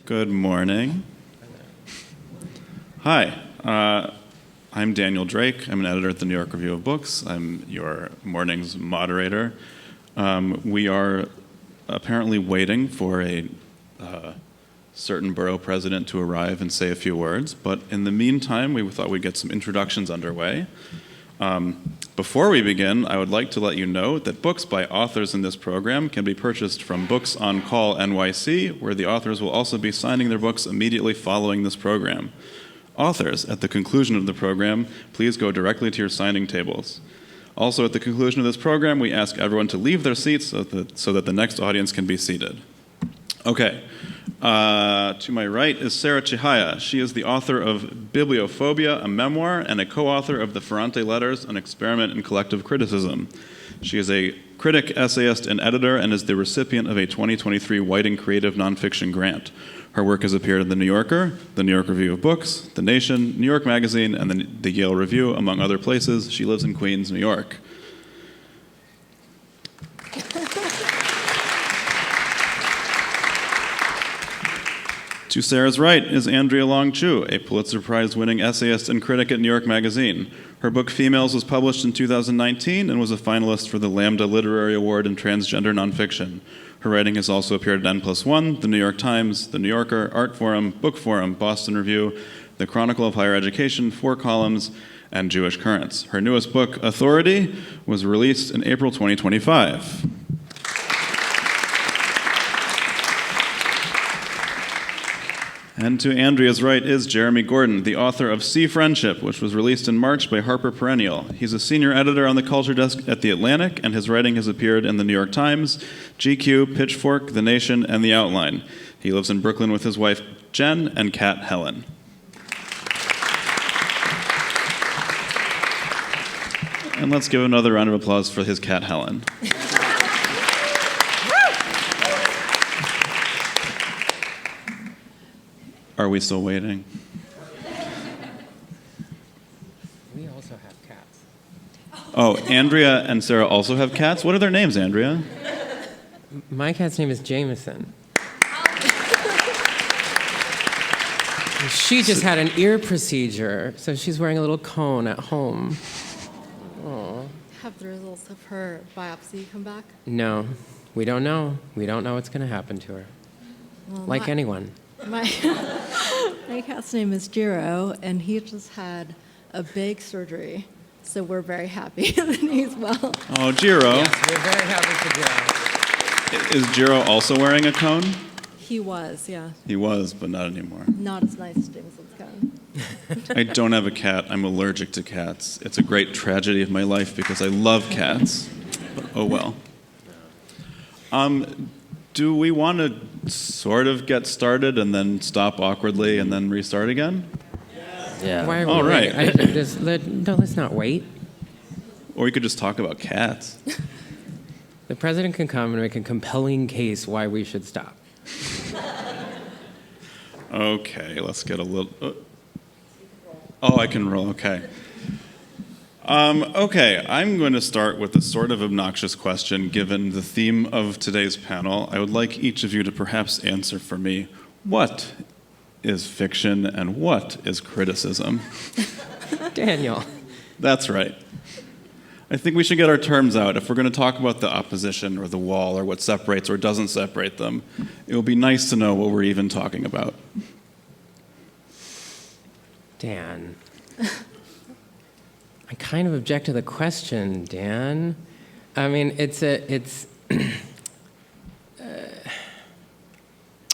Good morning. Hi, I'm Daniel Drake. I'm an editor at the New York Review of Books. I'm your morning's moderator. We are apparently waiting for a certain borough president to arrive and say a few words, but in the meantime, we thought we'd get some introductions underway. Before we begin, I would like to let you know that books by authors in this program can be purchased from Books on Call NYC, where the authors will also be signing their books immediately following this program. Authors, at the conclusion of the program, please go directly to your signing tables. Also, at the conclusion of this program, we ask everyone to leave their seats so that the next audience can be seated. Okay. To my right is Sarah Chihaya. She is the author of Bibliophobia, a memoir, and a co-author of the Ferrante Letters, an experiment in collective criticism. She is a critic, essayist, and editor, and is the recipient of a 2023 Whiting Creative Nonfiction Grant. Her work has appeared in The New Yorker, the New York Review of Books, The Nation, New York Magazine, and the Yale Review, among other places. She lives in Queens, New York. To Sarah's right is Andrea Long Chu, a Pulitzer Prize-winning essayist and critic at New York Magazine. Her book Females was published in 2019 and was a finalist for the Lambda Literary Award in Transgender Nonfiction. Her writing has also appeared at N+1, The New York Times, The New Yorker, Art Forum, Book Forum, Boston Review, The Chronicle of Higher Education, 4 Columns, and Jewish Currents. Her newest book, Authority, was released in April 2025. And to Andrea's right is Jeremy Gordon, the author of See Friendship, which was released in March by Harper Perennial. He's a senior editor on the culture desk at The Atlantic, and his writing has appeared in The New York Times, GQ, Pitchfork, The Nation, and The Outline. He lives in Brooklyn with his wife, Jen, and cat, Helen. And let's give another round of applause for his cat, Helen. Are we still waiting? We also have cats. Oh, Andrea and Sarah also have cats? What are their names, Andrea? My cat's name is Jameson. She just had an ear procedure, so she's wearing a little cone at home. Aww. Have the results of her biopsy come back? No, we don't know. We don't know what's going to happen to her. Well, like anyone. My cat's name is Jiro, and he just had a big surgery, so we're very happy that he's well. Oh, Jiro. Yes, we're very happy for Jiro. Is Jiro also wearing a cone? He was, yeah. He was, but not anymore. Not as nice as Jameson's cone. I don't have a cat. I'm allergic to cats. It's a great tragedy of my life because I love cats. But oh well. Do we want to sort of get started and then stop awkwardly and then restart again? Yeah. Why are we All right. let's not wait. Or we could just talk about cats. The president can come and make a compelling case why we should stop. Okay, let's get a little... Oh, I can roll, okay. Okay, I'm going to start with a sort of obnoxious question given the theme of today's panel. I would like each of you to perhaps answer for me, what is fiction and what is criticism? Daniel. That's right. I think we should get our terms out. If we're going to talk about the opposition or the wall or what separates or doesn't separate them, it would be nice to know what we're even talking about. Dan. I kind of object to the question, Dan. I mean, it's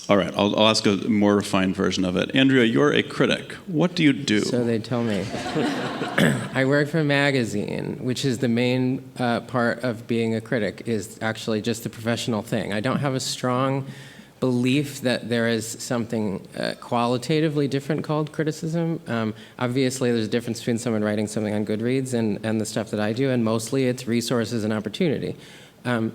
All right, I'll ask a more refined version of it. Andrea, you're a critic. What do you do? So they tell me. I work for a magazine, which is the main part of being a critic, is actually just the professional thing. I don't have a strong belief that there is something qualitatively different called criticism. Obviously, there's a difference between someone writing something on Goodreads and the stuff that I do, and mostly it's resources and opportunity. I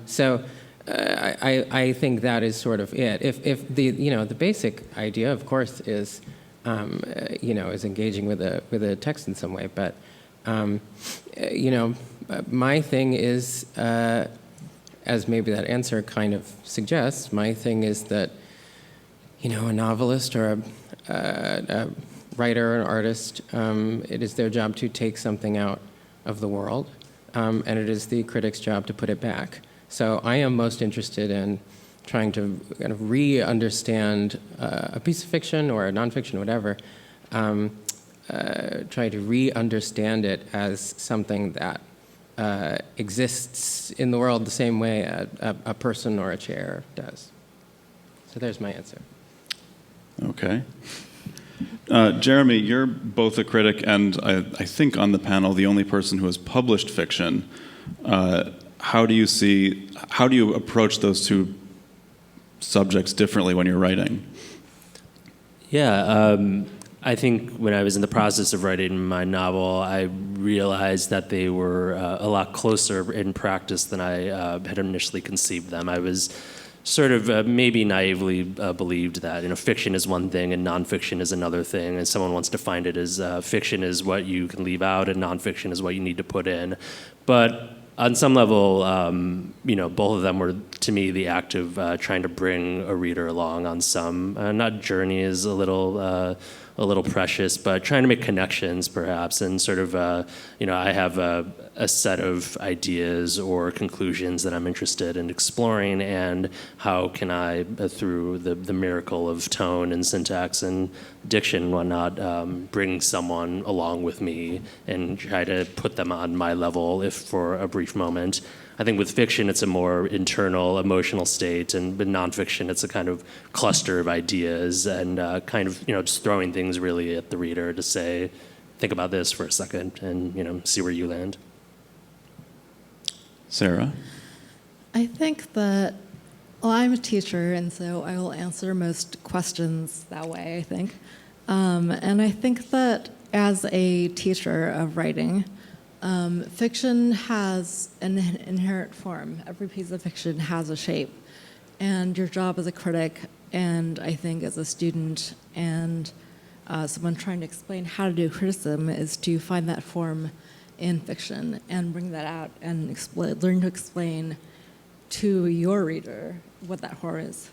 think that is sort of it. If the basic idea, of course, is is engaging with a text in some way, but my thing is. As maybe that answer kind of suggests, my thing is that, a novelist or a writer or an artist, it is their job to take something out of the world, and it is the critic's job to put it back. So I am most interested in trying to kind of re-understand a piece of fiction or a nonfiction, whatever, try to re-understand it as something that exists in the world the same way a person or a chair does. So there's my answer. Okay. Jeremy, you're both a critic and I think on the panel the only person who has published fiction. How do you approach those two subjects differently when you're writing? Yeah, I think when I was in the process of writing my novel, I realized that they were a lot closer in practice than I had initially conceived them. I was sort of maybe naively believed that fiction is one thing and nonfiction is another thing, and someone once defined it as fiction is what you can leave out and nonfiction is what you need to put in. But on some level, both of them were, to me, the act of trying to bring a reader along on some, not journey is a little precious, but trying to make connections, perhaps, and sort of, I have a set of ideas or conclusions that I'm interested in exploring, and how can I, through the miracle of tone and syntax and diction and whatnot, bring someone along with me and try to put them on my level, if for a brief moment. I think with fiction, it's a more internal, emotional state, and with nonfiction, it's a kind of cluster of ideas and kind of, just throwing things really at the reader to say, think about this for a second and, see where you land. Sarah? I think that, I'm a teacher, and so I will answer most questions that way, I think. And I think that as a teacher of writing, fiction has an inherent form. Every piece of fiction has a shape. And your job as a critic, and I think as a student, and someone trying to explain how to do criticism, is to find that form in fiction and bring that out and learn to explain to your reader what that form is.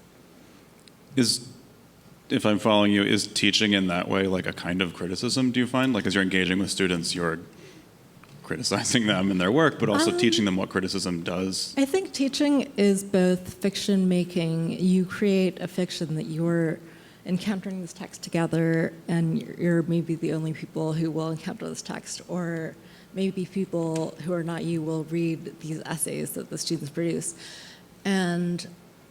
If I'm following you, is teaching in that way like a kind of criticism, do you find? Like as you're engaging with students, you're criticizing them in their work, but also teaching them what criticism does? I think teaching is both fiction making. You create a fiction that you're encountering this text together, and you're maybe the only people who will encounter this text, or maybe people who are not you will read these essays that the students produce. And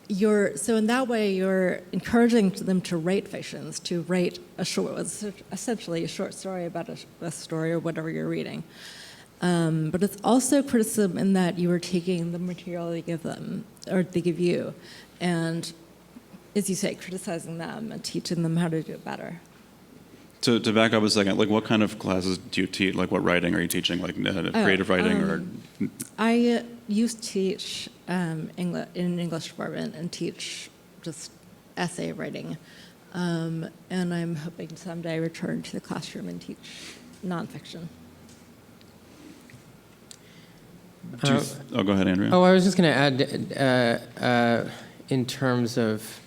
so in that way, you're encouraging them to write fictions, to write essentially a short story about a story or whatever you're reading. But it's also criticism in that you are taking the material they give them, or they give you, and, as you say, criticizing them and teaching them how to do it better. To back up a second, like what kind of classes do you teach? Like what writing are you teaching? Like creative writing or? I used to teach in an English department and teach just essay writing. And I'm hoping to someday return to the classroom and teach nonfiction. Go ahead, Andrea. I was just going to add, in terms of,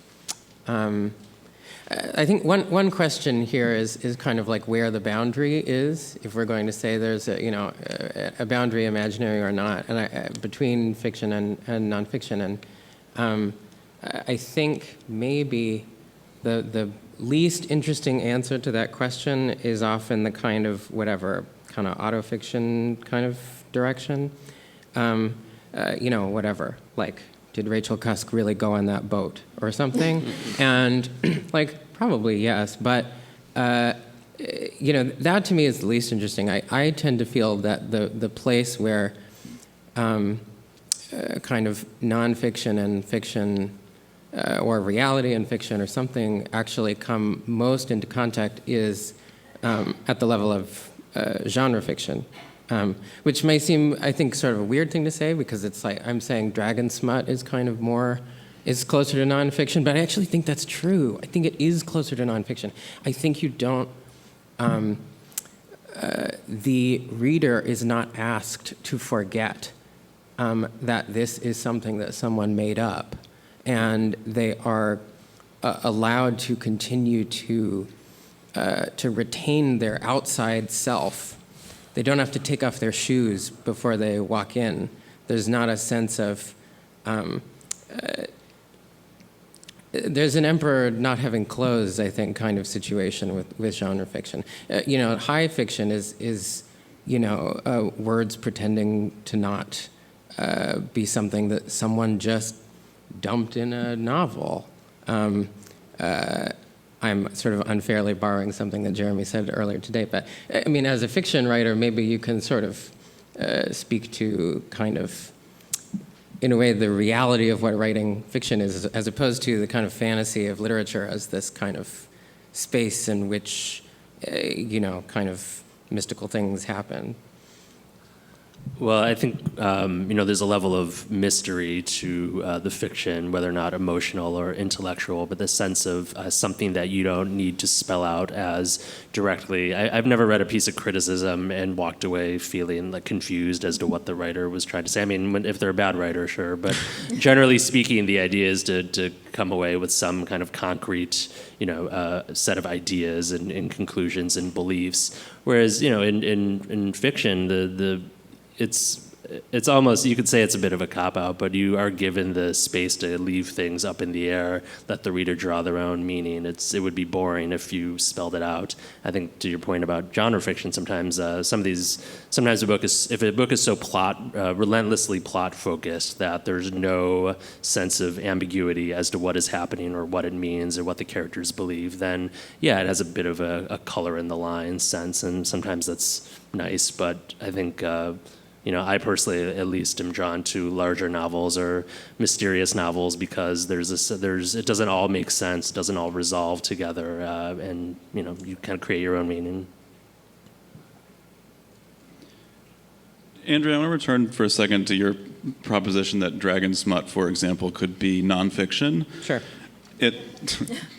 I think one question here is kind of like where the boundary is, if we're going to say there's a boundary, imaginary or not, and between fiction and nonfiction. And I think maybe the least interesting answer to that question is often the kind of autofiction kind of direction. Whatever, like, did Rachel Cusk really go on that boat or something? And probably yes, but that to me is the least interesting. I tend to feel that the place where kind of nonfiction and fiction, or reality and fiction or something actually come most into contact is at the level of genre fiction. Which may seem, I think, sort of a weird thing to say, because it's like I'm saying dragon smut is kind of is closer to nonfiction, but I actually think that's true. I think it is closer to nonfiction. I think you don't, the reader is not asked to forget that this is something that someone made up, and they are allowed to continue to retain their outside self. They don't have to take off their shoes before they walk in. There's not a sense of, there's an emperor not having clothes, I think, kind of situation with genre fiction. High fiction is words pretending to not be something that someone just dumped in a novel. I'm sort of unfairly borrowing something that Jeremy said earlier today, but I mean, as a fiction writer, maybe you can sort of speak to kind of, in a way, the reality of what writing fiction is, as opposed to the kind of fantasy of literature as this kind of space in which, kind of mystical things happen. Well, I think there's a level of mystery to the fiction, whether or not emotional or intellectual, but the sense of something that you don't need to spell out as directly. I've never read a piece of criticism and walked away feeling like confused as to what the writer was trying to say. I mean, if they're a bad writer, sure, but generally speaking, the idea is to come away with some kind of concrete, set of ideas and conclusions and beliefs. Whereas, in fiction, it's almost, you could say it's a bit of a cop-out, but you are given the space to leave things up in the air, let the reader draw their own meaning. It would be boring if you spelled it out. I think to your point about genre fiction, sometimes if a book is so relentlessly plot-focused that there's no sense of ambiguity as to what is happening or what it means or what the characters believe, then yeah, it has a bit of a color in the line sense, and sometimes that's nice, but I think I personally, at least, am drawn to larger novels or mysterious novels because it doesn't all make sense, it doesn't all resolve together, and you kind of create your own meaning. Andrea, I want to return for a second to your proposition that dragon smut, for example, could be nonfiction. Sure.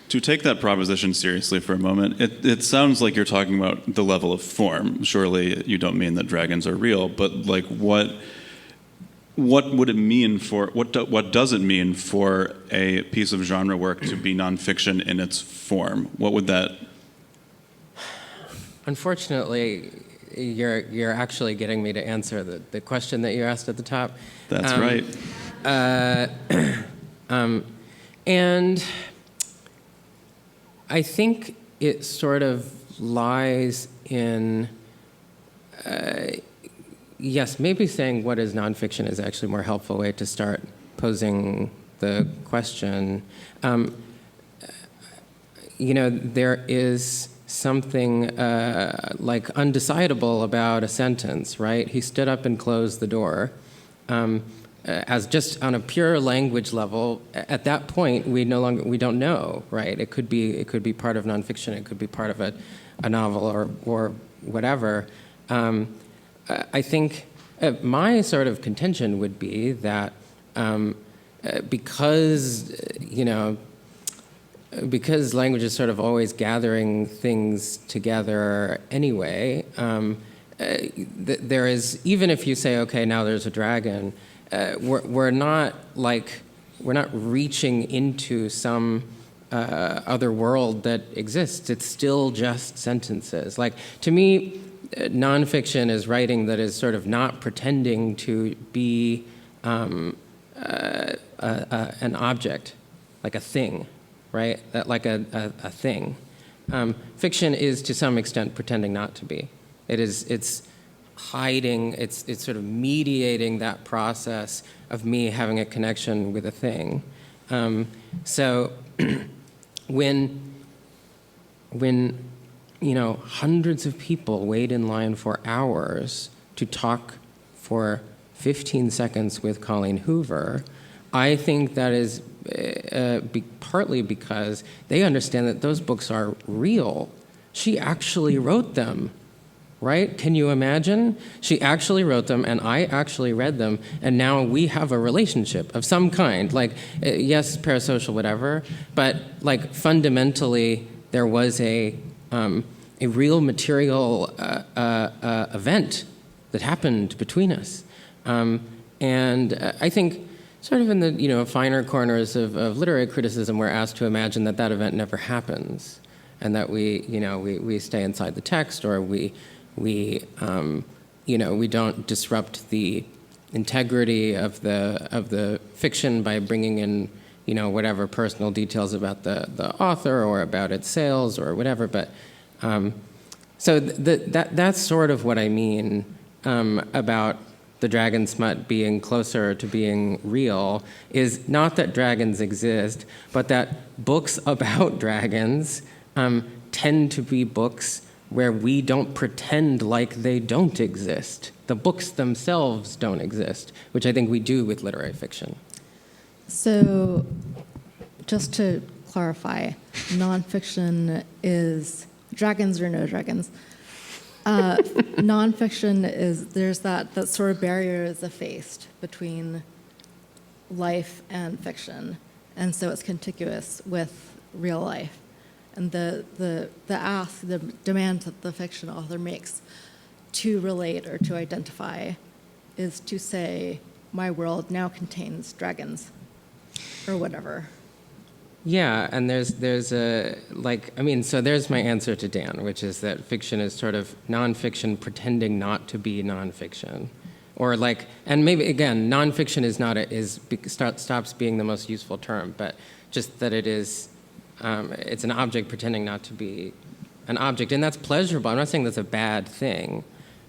To take that proposition seriously for a moment, it sounds like you're talking about the level of form. Surely you don't mean that dragons are real, but like what would it mean what does it mean for a piece of genre work to be nonfiction in its form? What would that? Unfortunately, you're actually getting me to answer the question that you asked at the top. That's right. And I think it sort of lies in, yes, maybe saying what is nonfiction is actually a more helpful way to start posing the question. There is something like undecidable about a sentence, right? He stood up and closed the door. As just on a pure language level, at that point we don't know, right? It could be part of nonfiction, it could be part of a novel or whatever. I think my sort of contention would be that because language is sort of always gathering things together anyway, there is, even if you say, okay, now there's a dragon, we're not reaching into some other world that exists. It's still just sentences. Like, to me, nonfiction is writing that is sort of not pretending to be an object, like a thing, right? Like a thing. Fiction is to some extent pretending not to be. It's hiding, it's sort of mediating that process of me having a connection with a thing. So when hundreds of people wait in line for hours to talk for 15 seconds with Colleen Hoover, I think that is partly because they understand that those books are real. She actually wrote them. Right? Can you imagine? She actually wrote them, and I actually read them, and now we have a relationship of some kind. Like, yes, parasocial, whatever, but like fundamentally, there was a real material event that happened between us, and I think sort of in the finer corners of literary criticism, we're asked to imagine that that event never happens, and that we stay inside the text, or we don't disrupt the integrity of the fiction by bringing in whatever personal details about the author or about its sales or whatever. But so that's sort of what I mean about the dragon smut being closer to being real, is not that dragons exist, but that books about dragons tend to be books where we don't pretend like they don't exist. The books themselves don't exist, which I think we do with literary fiction. So, just to clarify, nonfiction is dragons or no dragons. Nonfiction is, there's that sort of barrier is effaced between life and fiction, and so it's contiguous with real life. And the ask, the demand that the fiction author makes to relate or to identify is to say, my world now contains dragons, or whatever. Yeah, and there's so there's my answer to Dan, which is that fiction is sort of nonfiction pretending not to be nonfiction. Or and maybe, again, nonfiction stops being the most useful term, but just that it is, it's an object pretending not to be an object, and that's pleasurable. I'm not saying that's a bad thing,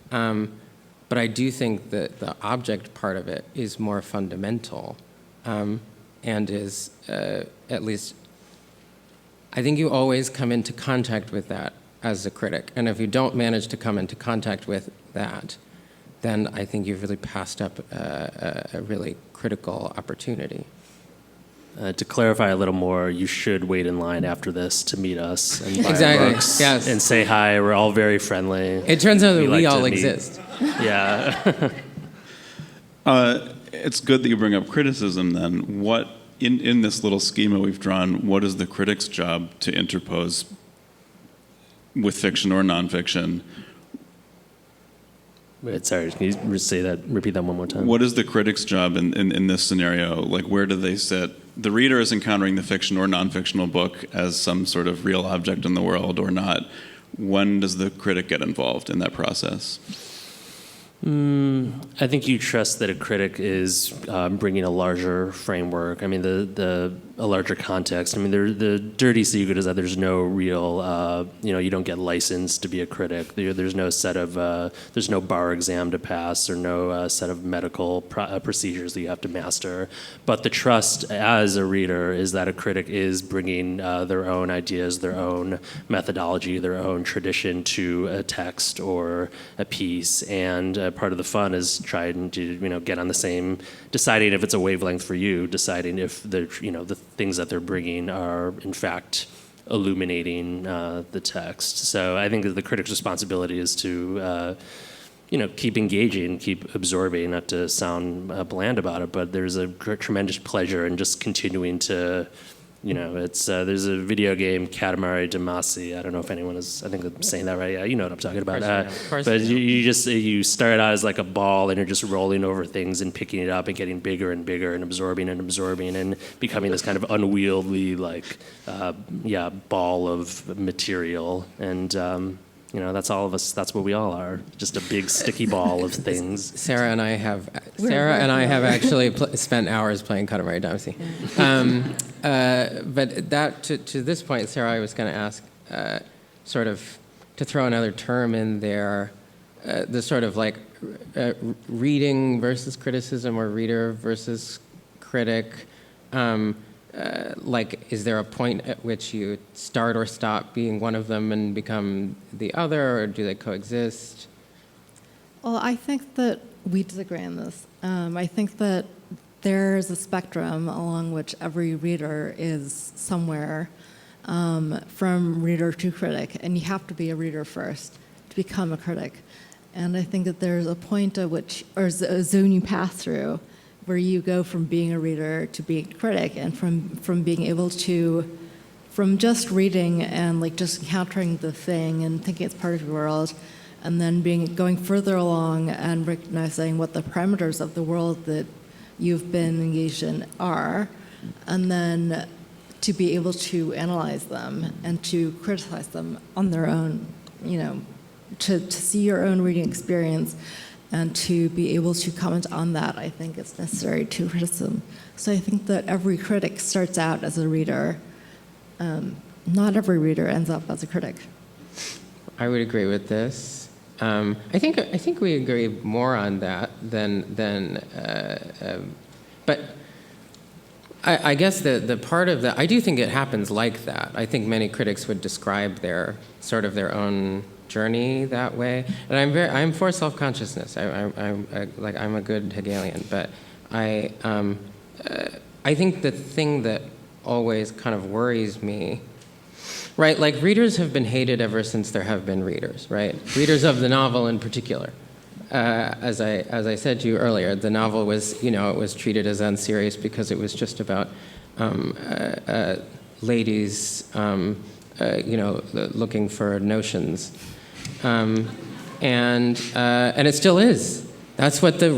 but I do think that the object part of it is more fundamental, and is, at least, I think you always come into contact with that as a critic, and if you don't manage to come into contact with that, then I think you've really passed up a really critical opportunity. To clarify a little more, you should wait in line after this to meet us and buy Exactly. books Yes. and say hi. We're all very friendly. It turns out that we like to all meet. exist. Yeah. It's good that you bring up criticism then. What, in this little schema we've drawn, what is the critic's job to interpose with fiction or nonfiction? Wait, sorry, can you repeat that one more time? What is the critic's job in this scenario? Like, where do they sit? The reader is encountering the fiction or non-fictional book as some sort of real object in the world or not. When does the critic get involved in that process? I think you trust that a critic is bringing a larger framework. I mean, a larger context. I mean, the dirty secret is that there's no real, you don't get licensed to be a critic. There's no set of, there's no bar exam to pass or no set of medical procedures that you have to master. But the trust as a reader is that a critic is bringing their own ideas, their own methodology, their own tradition to a text or a piece, and part of the fun is trying to get on the same, deciding if it's a wavelength for you, deciding if the things that they're bringing are in fact illuminating the text. So I think that the critic's responsibility is to keep engaging, keep absorbing, not to sound bland about it, but there's a tremendous pleasure in just continuing to it's there's a video game, Katamari Damacy. I don't know if anyone is. I think I'm saying that right. Yeah, you know what I'm talking about. But you start out as like a ball, and you're just rolling over things and picking it up and getting bigger and bigger and absorbing and becoming this kind of unwieldy ball of material. And that's all of us. That's what we all are. Just a big sticky ball of things. Sarah and I have actually spent hours playing Katamari Damacy. But that to this point, Sarah, I was going to ask, sort of, to throw another term in there, the sort of reading versus criticism, or reader versus critic. Is there a point at which you start or stop being one of them and become the other, or do they coexist? Well, I think that we disagree on this. I think that there's a spectrum along which every reader is somewhere, from reader to critic, and you have to be a reader first to become a critic. And I think that there's a point at which, or a zone you pass through, where you go from being a reader to being a critic, and from being able to, from just reading and just encountering the thing and thinking it's part of your world, and then going further along and recognizing what the parameters of the world that you've been engaged in are, and then to be able to analyze them and to criticize them on their own, to see your own reading experience and to be able to comment on that, I think is necessary to criticism. So I think that every critic starts out as a reader. Not every reader ends up as a critic. I would agree with this. I think we agree more on that but I guess the part of that, I do think it happens like that. I think many critics would describe their own journey that way. And I'm for self-consciousness. I'm a good Hegelian, but I think the thing that always kind of worries me, right? Like readers have been hated ever since there have been readers, right? Readers of the novel in particular. As I said to you earlier, the novel was, it was treated as unserious because it was just about ladies, looking for notions, and it still is. That's what the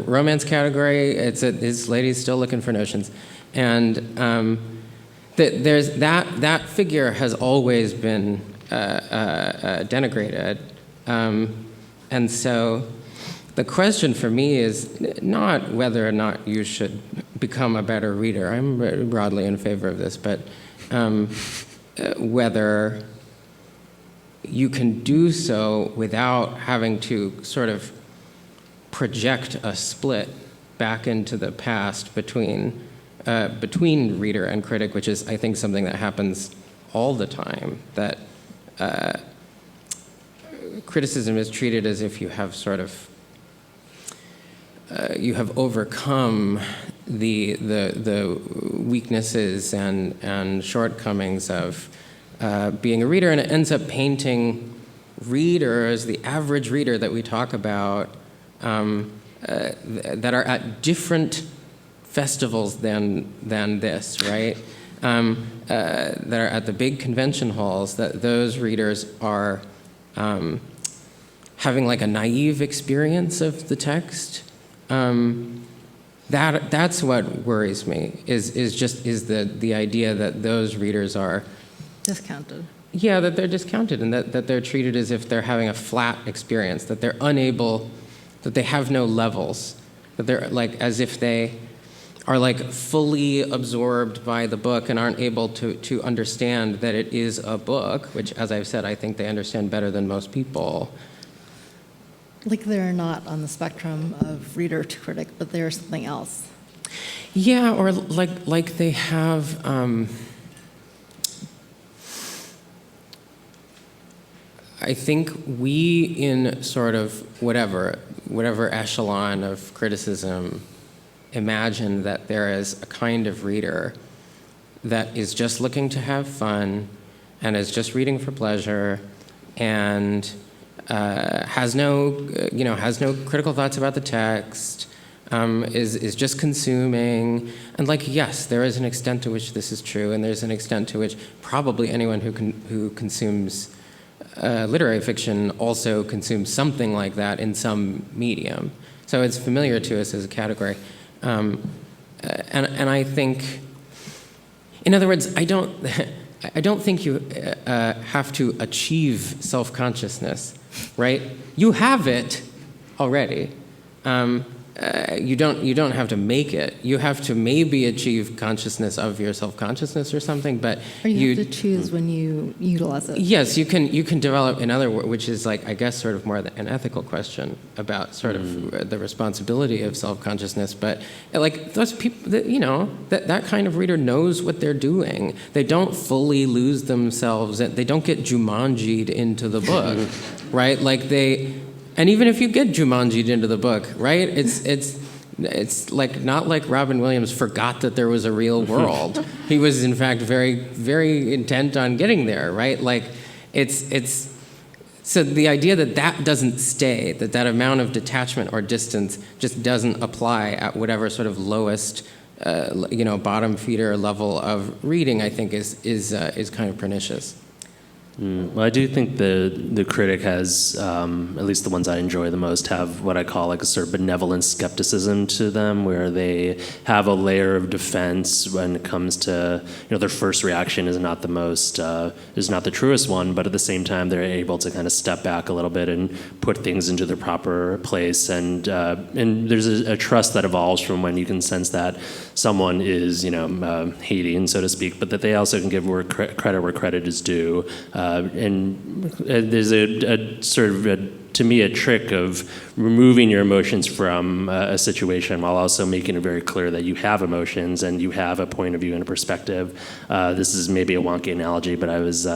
romance category. It's ladies still looking for notions, and there's that figure has always been denigrated. And so the question for me is not whether or not you should become a better reader. I'm broadly in favor of this, but whether you can do so without having to sort of project a split back into the past between reader and critic, which is, I think, something that happens all the time, that criticism is treated as if you have sort of you have overcome the weaknesses and shortcomings of being a reader, and it ends up painting readers, the average reader that we talk about, that are at different festivals than this, right? That are at the big convention halls, that those readers are having like a naive experience of the text. That's what worries me, is the idea that those readers are Discounted. Yeah, that they're discounted, and that they're treated as if they're having a flat experience, that they're unable, that they have no levels, that they're like as if they are like fully absorbed by the book and aren't able to understand that it is a book, which, as I've said, I think they understand better than most people. Like they're not on the spectrum of reader to critic, but they're something else. Yeah, or like they have. I think we, in sort of whatever echelon of criticism, imagine that there is a kind of reader that is just looking to have fun and is just reading for pleasure and has no critical thoughts about the text, is just consuming. And yes, there is an extent to which this is true, and there's an extent to which probably anyone who consumes literary fiction also consumes something like that in some medium. So it's familiar to us as a category. And I think, in other words, I don't think you have to achieve self-consciousness, right? You have it already. You don't have to make it. You have to maybe achieve consciousness of your self-consciousness or something, but Or you have to choose when you utilize it. Yes, you can develop another, which is I guess sort of more an ethical question about sort of the responsibility of self-consciousness. But those people, that kind of reader knows what they're doing. They don't fully lose themselves. They don't get Jumanji'd into the book, right? And even if you get Jumanji'd into the book, right? It's not like Robin Williams forgot that there was a real world. He was, in fact, very, very intent on getting there, right? So the idea that doesn't stay, that amount of detachment or distance just doesn't apply at whatever sort of lowest, bottom feeder level of reading, I think is kind of pernicious. Well, I do think the critic has, at least the ones I enjoy the most, have what I call like a sort of benevolent skepticism to them, where they have a layer of defense when it comes to, their first reaction is not the truest one, but at the same time they're able to kind of step back a little bit and put things into their proper place, and there's a trust that evolves from when you can sense that someone is, hating, so to speak, but that they also can give credit where credit is due. And there's a sort of, to me, a trick of removing your emotions from a situation while also making it very clear that you have emotions and you have a point of view and a perspective. This is maybe a wonky analogy, but I was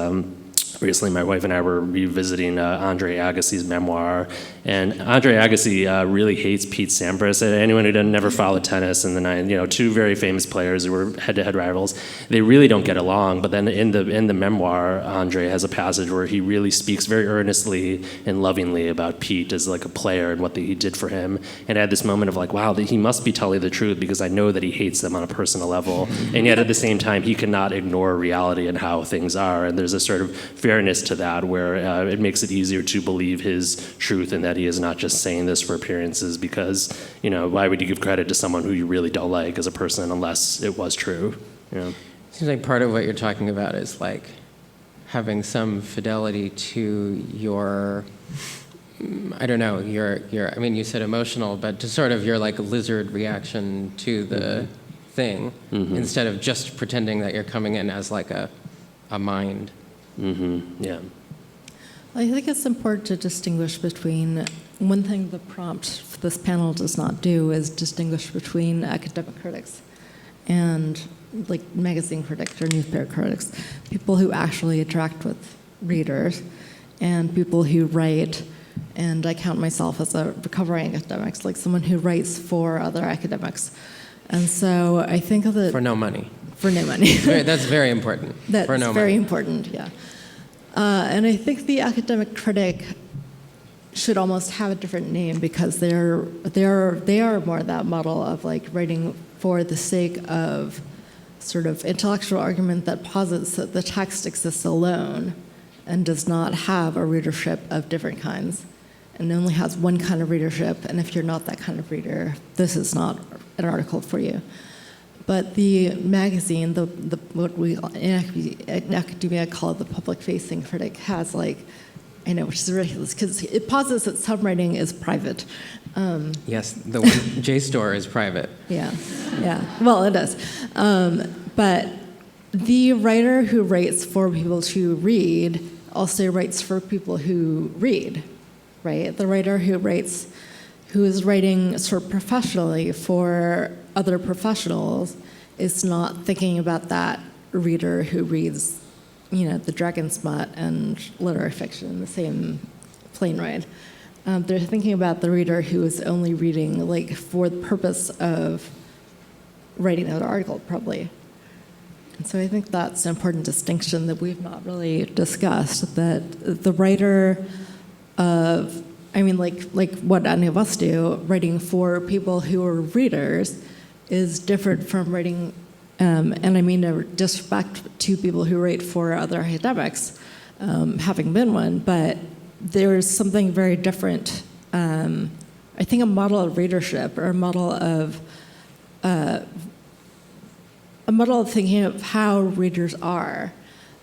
recently, my wife and I were revisiting Andrea Agassi's memoir, and Andrea Agassi really hates Pete Sampras. Anyone who never followed tennis in the 90s, two very famous players who were head-to-head rivals, they really don't get along. But then in the memoir, Andrea has a passage where he really speaks very earnestly and lovingly about Pete as like a player and what he did for him. And I had this moment of like, wow, he must be telling the truth because I know that he hates them on a personal level, and yet at the same time he cannot ignore reality and how things are. And there's a sort of fairness to that where it makes it easier to believe his truth and that he is not just saying this for appearances, because why would you give credit to someone who you really don't like as a person unless it was true? Seems like part of what you're talking about is like having some fidelity to your, I don't know, your I mean, you said emotional, but to sort of your like lizard reaction to the thing, instead of just pretending that you're coming in as like a mind. Yeah. I think it's important to distinguish between, one thing the prompt for this panel does not do is distinguish between academic critics and like magazine critics or newspaper critics, people who actually interact with readers, and people who write, and I count myself as a recovering academic, like someone who writes for other academics. And so I think of it... For no money. For no money. That's very important. That's for no very money. important, yeah. And I think the academic critic should almost have a different name, because they are more that model of like writing for the sake of sort of intellectual argument that posits that the text exists alone and does not have a readership of different kinds, and only has one kind of readership. And if you're not that kind of reader, this is not an article for you. But the magazine, what we in academia call the public-facing critic, has like, I know, which is ridiculous, because it posits that some writing is private. Yes, the one JSTOR is private. Yeah. Well, it is. But the writer who writes for people to read also writes for people who read, right? The writer who is writing sort of professionally for other professionals is not thinking about that reader who reads, the Dragon Smut and literary fiction in the same plane ride. They're thinking about the reader who is only reading like for the purpose of writing an article, probably. And so I think that's an important distinction that we've not really discussed, that the writer of, like what any of us do, writing for people who are readers is different from writing, and I mean no disrespect to people who write for other academics, having been one, but there's something very different. I think a model of readership, or a model of thinking of how readers are,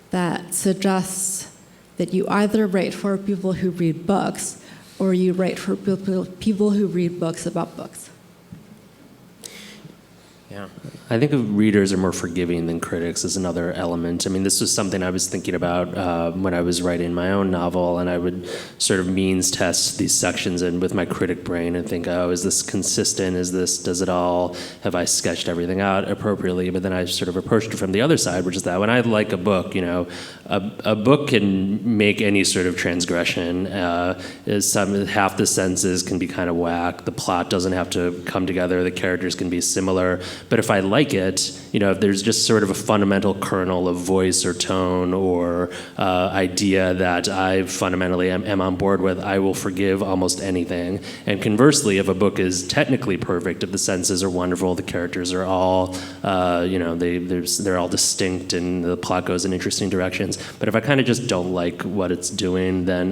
that suggests that you either write for people who read books, or you write for people who read books about books. Yeah. I think readers are more forgiving than critics is another element. This was something I was thinking about when I was writing my own novel, and I would sort of means test these sections and with my critic brain and think, oh, is this consistent? Does it all, have I sketched everything out appropriately? But then I sort of approached it from the other side, which is that when I like a book, a book can make any sort of transgression. Half the sentences can be kind of whack. The plot doesn't have to come together. The characters can be similar. But if I like it, if there's just sort of a fundamental kernel of voice or tone or idea that I fundamentally am on board with, I will forgive almost anything. And conversely, if a book is technically perfect, if the sentences are wonderful, the characters are all, they're all distinct and the plot goes in interesting directions. But if I kind of just don't like what it's doing, then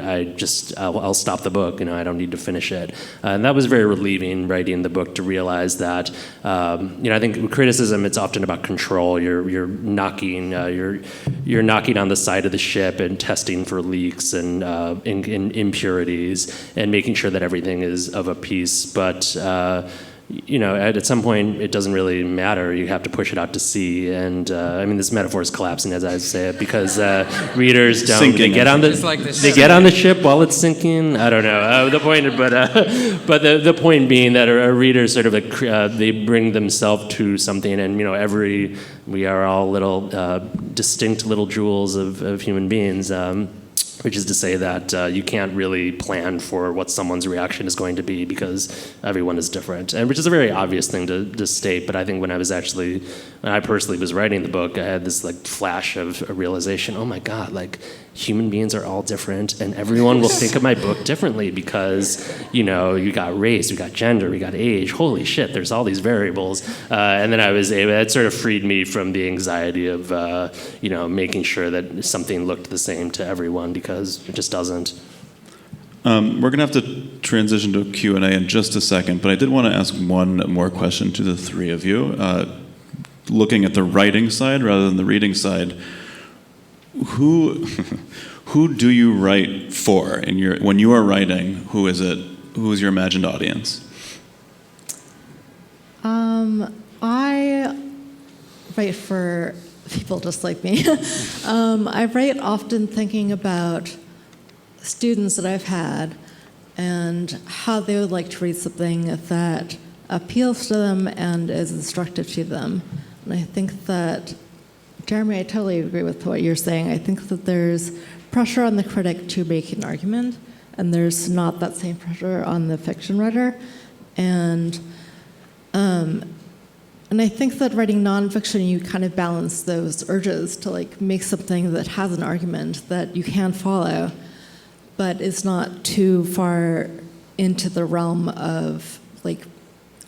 I'll stop the book. I don't need to finish it. And that was very relieving writing the book to realize that, I think with criticism, it's often about control. You're knocking on the side of the ship and testing for leaks and impurities and making sure that everything is of a piece. But at some point, it doesn't really matter. You have to push it out to sea. And this metaphor is collapsing as I say it because readers don't. Sinking. They get on the they get on the ship while it's sinking. I don't know the point, but the point being that a reader sort of they bring themselves to something, and we are all little distinct little jewels of human beings. Which is to say that you can't really plan for what someone's reaction is going to be because everyone is different, and which is a very obvious thing to state. But I think when I personally was writing the book, I had this flash of a realization: oh my God, human beings are all different, and everyone will think of my book differently because you got race, we got gender, we got age. Holy shit, there's all these variables, and then that sort of freed me from the anxiety of making sure that something looked the same to everyone because it just doesn't. We're going to have to transition to Q&A in just a second, but I did want to ask one more question to the three of you. Looking at the writing side rather than the reading side, who do you write for when you are writing? Who is it? Who is your imagined audience? I write for people just like me. I write often thinking about students that I've had and how they would like to read something that appeals to them and is instructive to them. And I think that, Jeremy, I totally agree with what you're saying. I think that there's pressure on the critic to make an argument, and there's not that same pressure on the fiction writer. And I think that writing nonfiction, you kind of balance those urges to make something that has an argument that you can follow, but is not too far into the realm of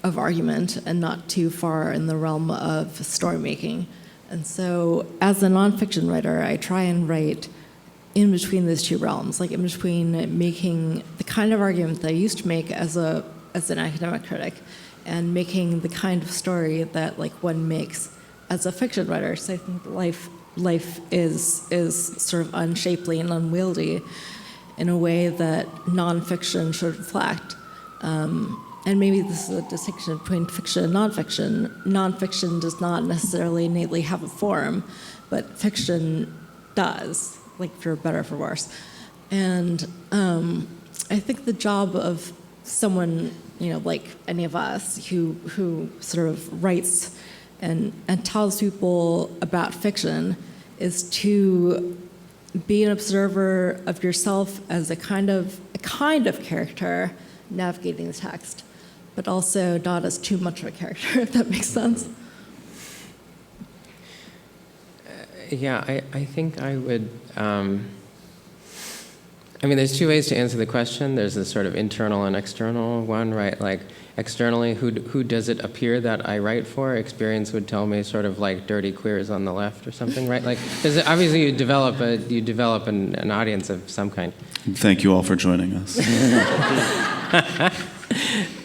argument and not too far in the realm of story making. And so as a nonfiction writer, I try and write in between those two realms, in between making the kind of argument that I used to make as an academic critic and making the kind of story that one makes as a fiction writer. So I think life is sort of unshapely and unwieldy in a way that nonfiction should reflect. And maybe this is a distinction between fiction and nonfiction. Nonfiction does not necessarily innately have a form, but fiction does, for better or for worse. And I think the job of someone, like any of us, who sort of writes and tells people about fiction is to be an observer of yourself as a kind of character navigating the text, but also not as too much of a character, if that makes sense. I think I would. There's two ways to answer the question. There's this sort of internal and external one, right? Externally, who does it appear that I write for? Experience would tell me sort of dirty queers on the left or something, right? Because obviously you develop an audience of some kind. Thank you all for joining us.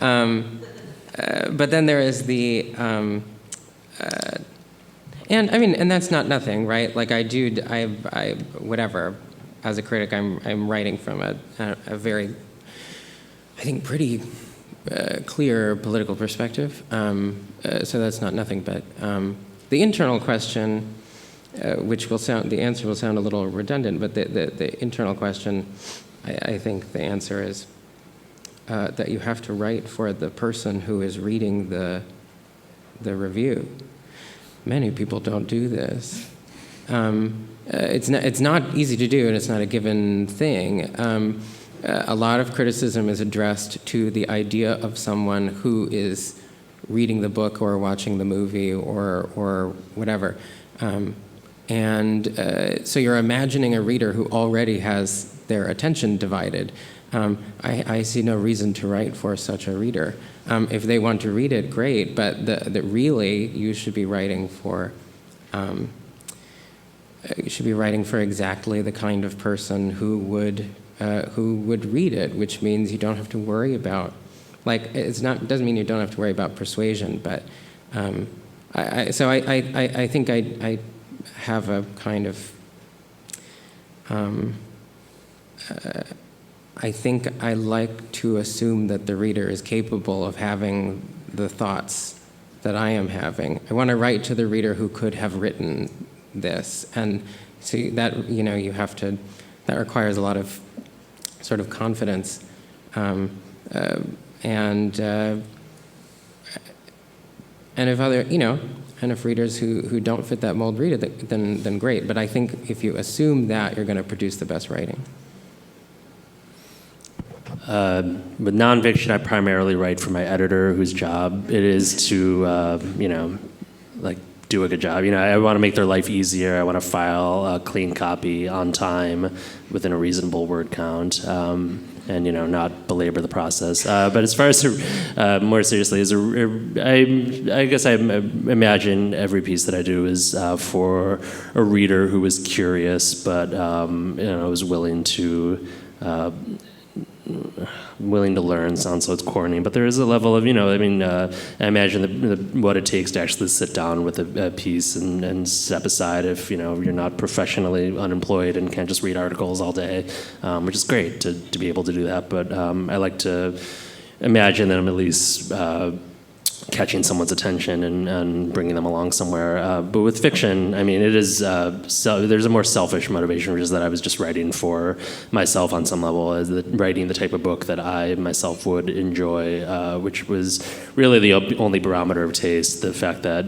But then there is the, and that's not nothing, right? Whatever. As a critic, I'm writing from a very, I think, pretty clear political perspective. So that's not nothing. But the internal question, the answer will sound a little redundant, but the internal question, I think the answer is that you have to write for the person who is reading the review. Many people don't do this. It's not easy to do, and it's not a given thing. A lot of criticism is addressed to the idea of someone who is reading the book or watching the movie or whatever. So you're imagining a reader who already has their attention divided. I see no reason to write for such a reader. If they want to read it, great, but really you should be writing for exactly the kind of person who would read it, which means you don't have to worry about, it doesn't mean you don't have to worry about persuasion, but I think I have a kind of, I think I like to assume that the reader is capable of having the thoughts that I am having. I want to write to the reader who could have written this, and so that, you have to, that requires a lot of sort of confidence, and if other, and if readers who don't fit that mold read it, then great. But I think if you assume that, you're going to produce the best writing. With nonfiction, I primarily write for my editor, whose job it is to, do a good job. I want to make their life easier. I want to file a clean copy on time within a reasonable word count, and not belabor the process. But as far as more seriously, I guess I imagine every piece that I do is for a reader who is curious, but is willing to learn. Sounds so it's corny, but there is a level of, I imagine what it takes to actually sit down with a piece and step aside if, you're not professionally unemployed and can't just read articles all day, which is great to be able to do that. But I like to imagine that I'm at least catching someone's attention and bringing them along somewhere. But with fiction, it is, there's a more selfish motivation, which is that I was just writing for myself on some level, as writing the type of book that I myself would enjoy, which was really the only barometer of taste. The fact that,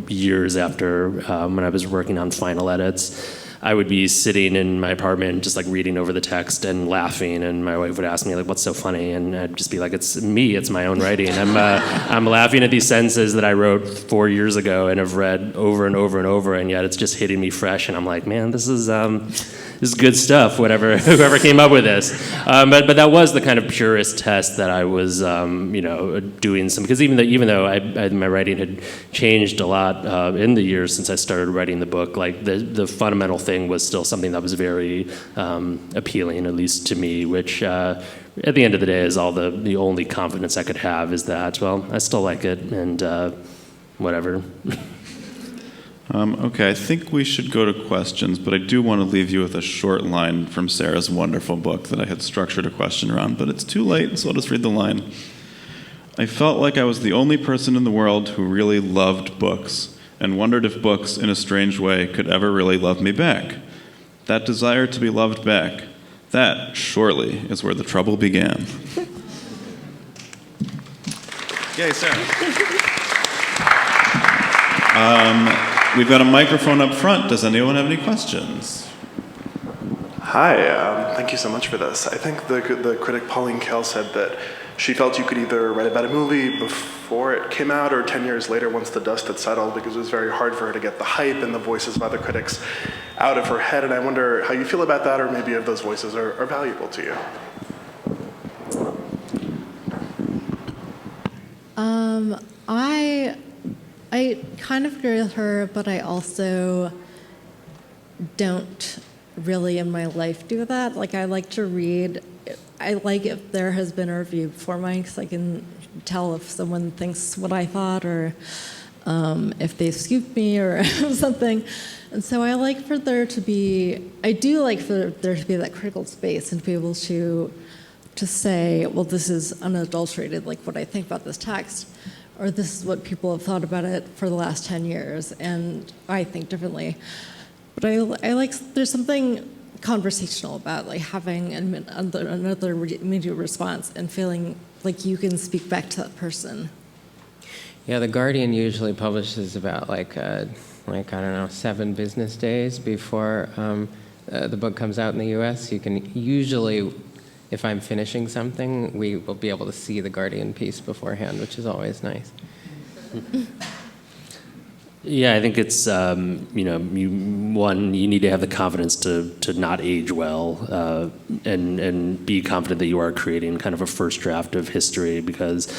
years after, when I was working on final edits, I would be sitting in my apartment just reading over the text and laughing, and my wife would ask me what's so funny, and I'd just be like, it's me, it's my own writing. I'm laughing at these sentences that I wrote 4 years ago and have read over and over and over, and yet it's just hitting me fresh, and I'm like, man, this is good stuff, whoever came up with this. But that was the kind of purist test that I was doing some, because even though my writing had changed a lot in the years since I started writing the book, the fundamental thing was still something that was very appealing, at least to me, which at the end of the day is the only confidence I could have, is that, well, I still like it, and whatever. Okay, I think we should go to questions, but I do want to leave you with a short line from Sarah's wonderful book that I had structured a question around, but it's too late, so I'll just read the line. I felt like I was the only person in the world who really loved books, and wondered if books, in a strange way, could ever really love me back. That desire to be loved back, that, surely, is where the trouble began. Yay, Sarah. We've got a microphone up front. Does anyone have any questions? Hi, thank you so much for this. I think the critic Pauline Kael said that she felt you could either write about a movie before it came out or 10 years later once the dust had settled, because it was very hard for her to get the hype and the voices of other critics out of her head. And I wonder how you feel about that, or maybe if those voices are valuable to you. I kind of agree with her, but I also don't really in my life do that. I like to read. I like if there has been a review before mine, because I can tell if someone thinks what I thought, or if they've scooped me or something. And so I do like for there to be that critical space and to be able to say, well, this is unadulterated, what I think about this text, or this is what people have thought about it for the last 10 years, and I think differently. But there's something conversational about having another immediate response and feeling like you can speak back to that person. Yeah, The Guardian usually publishes about I don't know, 7 business days before the book comes out in the US. You can usually, if I'm finishing something, we will be able to see the Guardian piece beforehand, which is always nice. Yeah, I think it's you need to have the confidence to not age well, and be confident that you are creating kind of a first draft of history, because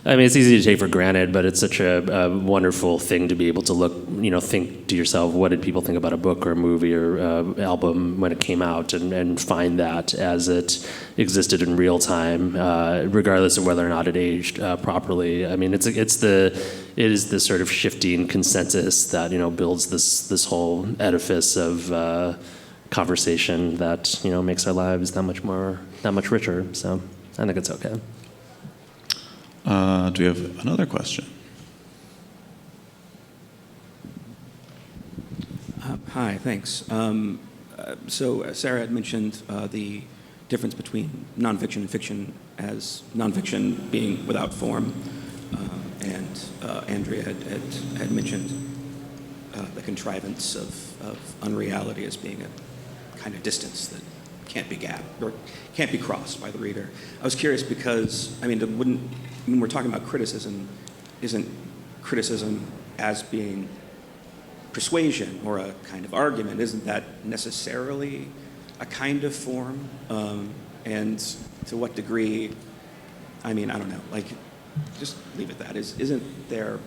I mean it's easy to take for granted, but it's such a wonderful thing to be able to think to yourself, what did people think about a book or a movie or album when it came out, and find that as it existed in real time, regardless of whether or not it aged properly. I mean, it is this sort of shifting consensus that builds this whole edifice of conversation that makes our lives that much richer. So I think it's okay. Do we have another question? Hi, thanks. So Sarah had mentioned the difference between nonfiction and fiction, as nonfiction being without form, and Andrea had mentioned the contrivance of unreality as being a kind of distance that can't be gapped or can't be crossed by the reader. I was curious because, when we're talking about criticism, isn't criticism as being persuasion or a kind of argument, isn't that necessarily a kind of form? And to what degree, I don't know, just leave it that. Isn't there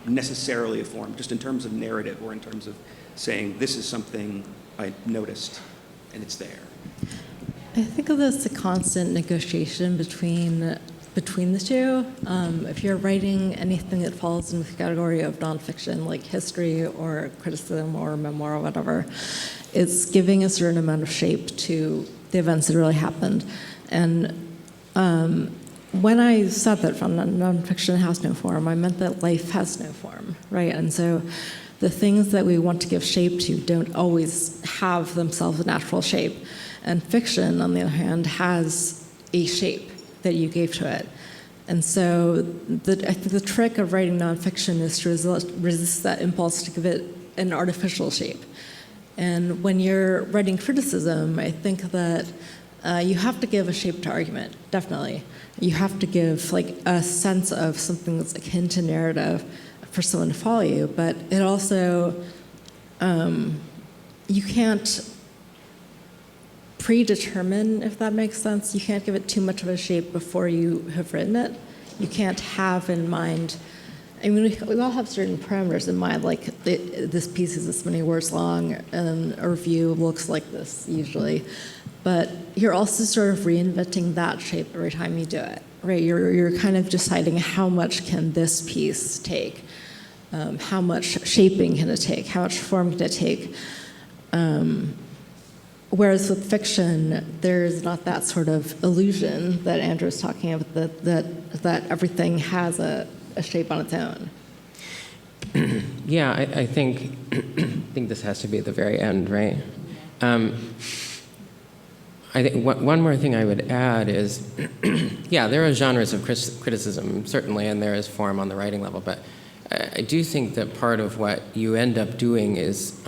necessarily a form, just in terms of narrative or in terms of saying, this is something I noticed and it's there? I think of this as a constant negotiation between the two. If you're writing anything that falls into the category of nonfiction, like history or criticism or memoir or whatever, it's giving a certain amount of shape to the events that really happened. And when I said that nonfiction has no form, I meant that life has no form, right? And so the things that we want to give shape to don't always have themselves a natural shape. And fiction, on the other hand, has a shape that you gave to it. And so I think the trick of writing nonfiction is to resist that impulse to give it an artificial shape. And when you're writing criticism, I think that you have to give a shape to argument, definitely. You have to give a sense of something that's akin to narrative for someone to follow you, but it also, you can't predetermine, if that makes sense. You can't give it too much of a shape before you have written it. You can't have in mind, we all have certain parameters in mind, this piece is this many words long, and a review looks like this, usually. But you're also sort of reinventing that shape every time you do it, right? You're kind of deciding how much can this piece take, how much shaping can it take, how much form can it take. Whereas with fiction, there's not that sort of illusion that Andrew was talking about, that everything has a shape on its own. Yeah, I think this has to be at the very end, right? I think one more thing I would add is, yeah, there are genres of criticism, certainly, and there is form on the writing level, but I do think that part of what you end up doing is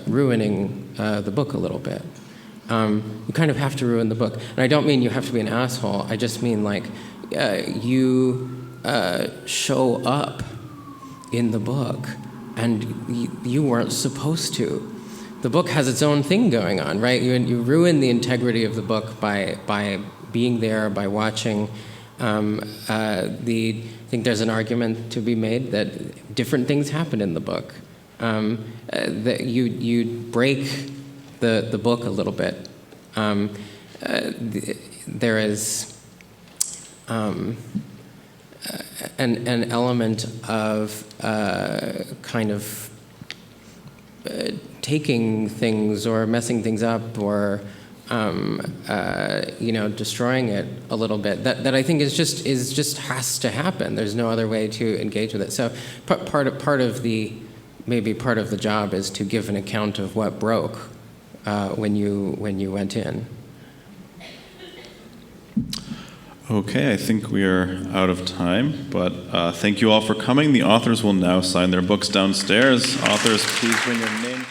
ruining the book a little bit. You kind of have to ruin the book. And I don't mean you have to be an asshole. I just mean you show up in the book and you weren't supposed to. The book has its own thing going on, right? You ruin the integrity of the book by being there, by watching. I think there's an argument to be made that different things happen in the book. That you break the book a little bit. There is an element of kind of taking things or messing things up or destroying it a little bit. That I think is just has to happen. There's no other way to engage with it. So part of the job is to give an account of what broke when you went in. Okay, I think we are out of time, but thank you all for coming. The authors will now sign their books downstairs. Authors, please bring your name.